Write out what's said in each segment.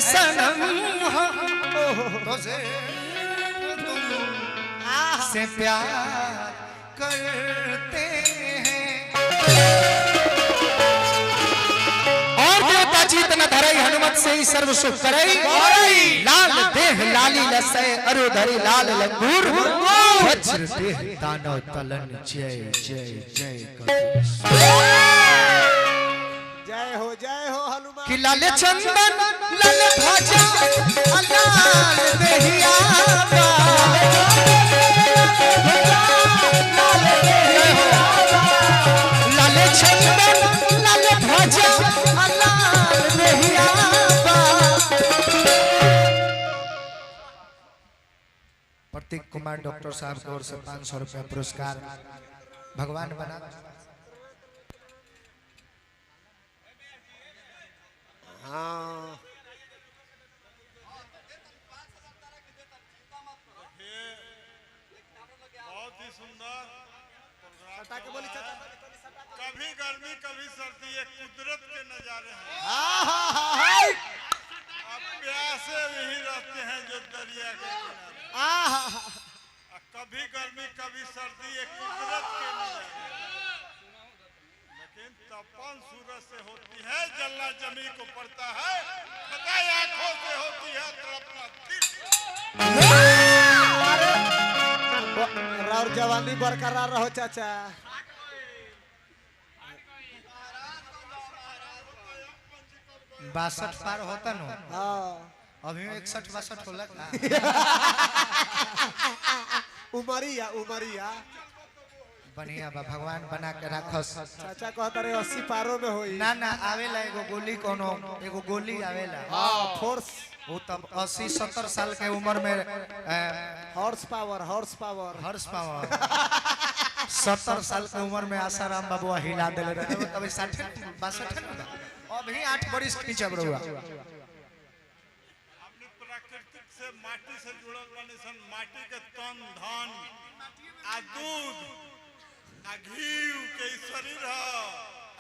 सनम हो तुझे से प्यार करते हैं। और देवता जीत न धरई हनुमत से ही सर्व सुख करई। लाल देह लाली लसय अरु धरी लाल लंगूर वज्र देह दानव तलन जय जय जय जय हो हनुमान कि लाल चंदन लाल ध्वजा लाल देहिया लाल चंदन लाल ध्वजा लाल देहिया। प्रतीक कुमार डॉक्टर साहब की ओर से 500 रुपया पुरस्कार भगवान बना। हाँ बहुत ही सुंदर बोली कभी गर्मी कभी सर्दी एक कुदरत के नजारे हैं। अब प्यासे वही रहते हैं जो दरिया के किनारे। कभी गर्मी कभी सर्दी एक कुदरत के नजारे हैं। लेकिन तपन सूरज से होती है, जलना जमीन को पड़ता है, खताई आंखों से होती है तड़पना दिल। और जवानी बरकरार रहो चाचा। 62 पार होता नो। हाँ अभी 61-62 होला का। उमरिया बढ़िया बा भगवान बना के रखस। चाचा कहता रहे 80 पारों में होई। ना ना आवेला एगो गोली कोनो एगो गोली आवेला। हाँ फोर्स वो तब 80-70 साल के उम्र में हॉर्स पावर हर्ष पावर 70 साल के उम्र में आसाराम बाबू हिला देले रहे। तभी 60-62 अभी 8 बरिस खींचब रहुआ। अपनी प्राकृतिक से माटी से जुड़ल बने सन। माटी के तन धन आ दूध आ घी के शरीर है।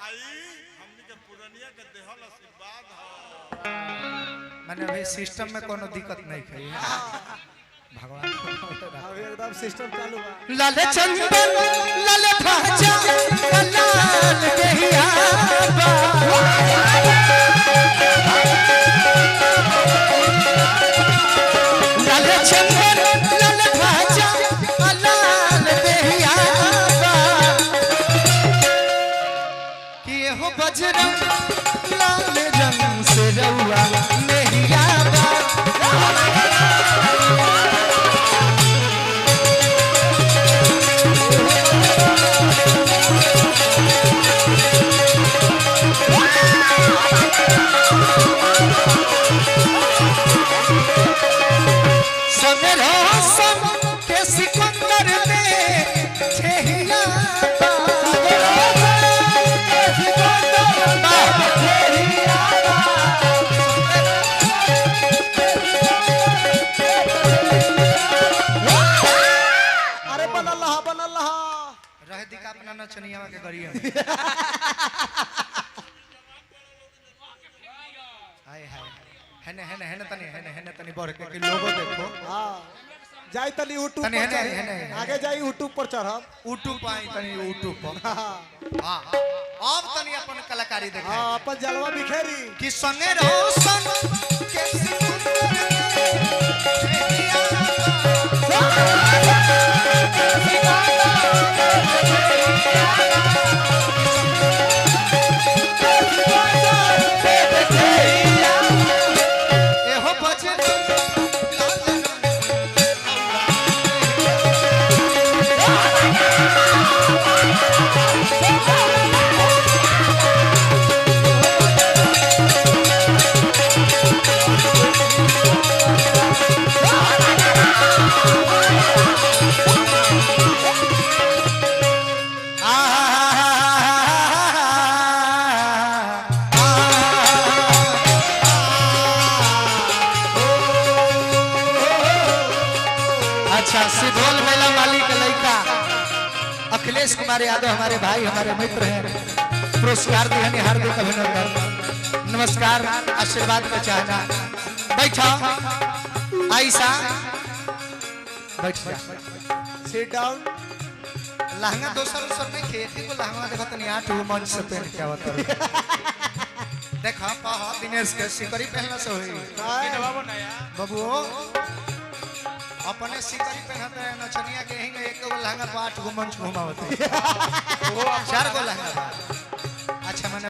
आई हमनी के पुरनिया के देहल आशीर्वाद है। माने अभी सिस्टम में कोनो दिक्कत नहीं है। भगवान अभी एकदम सिस्टम चालू बा। लाल चंदन लाल ध्वजा लाल देहिया लाल चंदन लाल ध्वजा लाल देहिया कि हो बजरंग लाल रंग से रउआ मेहिया के सिकंदर में छेहिया अरे बनल रहा रह दिका अपना नचनिया के गरिया हाय हाय हेने तनी बढ़ के कि लोगो देखो। हाँ जाई तनी यूट्यूब तनी पर हेने चढ़ी। हेने आगे जाई यूट्यूब पर चढ़ब। यूट्यूब पाई तनी यूट्यूब पर। हां अब तनी अपन कलाकारी देखा। हाँ अपन जलवा बिखेरी कि संगे रहो सन के एहो बजन अच्छा सिद्धोल मेला माली का लड़का अखिलेश कुमार यादव हमारे भाई हमारे मित्र हैं। पुरस्कार दिए हार्दिक अभिनंदन। नमस्कार आशीर्वाद का चाहना। बैठा आयशा बैठ जा सिट डाउन लहंगा दोसर उसर नहीं खेती को लहंगा देखो तनी 8 गो मंच से पहन के आवत देखा पाह दिनेश के सिकरी पहनला से होई बाबू अपने सिकरी पहनते हैं नचनिया के हिंगे एक गो लहंगा 8 गो मंच घुमावत 4 गो लहंगा अच्छा मैंने